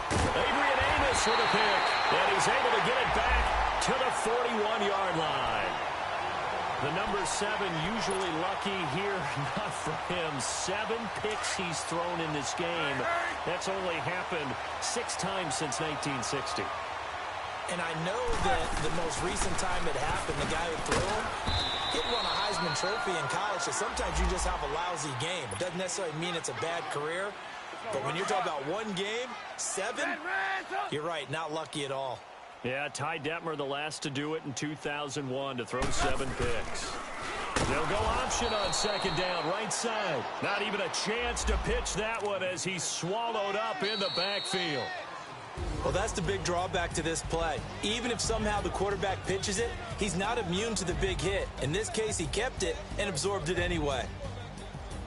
[SPEAKER 1] Adrian Amos with a pick. And he's able to get it back to the 41-yard line. The number 7 usually lucky here. Not for him. 7 picks he's thrown in this game. That's only happened 6 times since 1960.
[SPEAKER 2] And I know that the most recent time it happened, the guy who threw him, he won a Heisman Trophy in college, so sometimes you just have a lousy game. It doesn't necessarily mean it's a bad career, but when you're talking about one game, 7, you're right, not lucky at all.
[SPEAKER 1] Yeah, Ty Detmer, the last to do it in 2001, to throw 7 picks. They'll go option on second down, right side. Not even a chance to pitch that one as he's swallowed up in the backfield.
[SPEAKER 2] Well, that's the big drawback to this play. Even if somehow the quarterback pitches it, he's not immune to the big hit. In this case, he kept it and absorbed it anyway.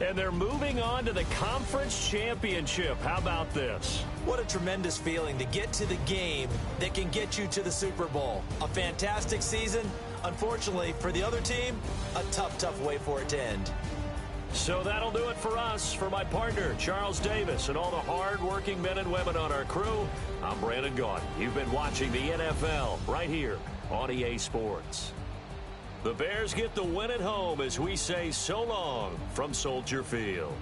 [SPEAKER 1] And they're moving on to the conference championship. How about this?
[SPEAKER 2] What a tremendous feeling to get to the game that can get you to the Super Bowl. A fantastic season. Unfortunately, for the other team, a tough way for it to end.
[SPEAKER 1] So that'll do it for us. For my partner, Charles Davis, and all the hard-working men and women on our crew, I'm Brandon Gaudin. You've been watching the NFL right here on EA Sports. The Bears get the win at home as we say so long from Soldier Field.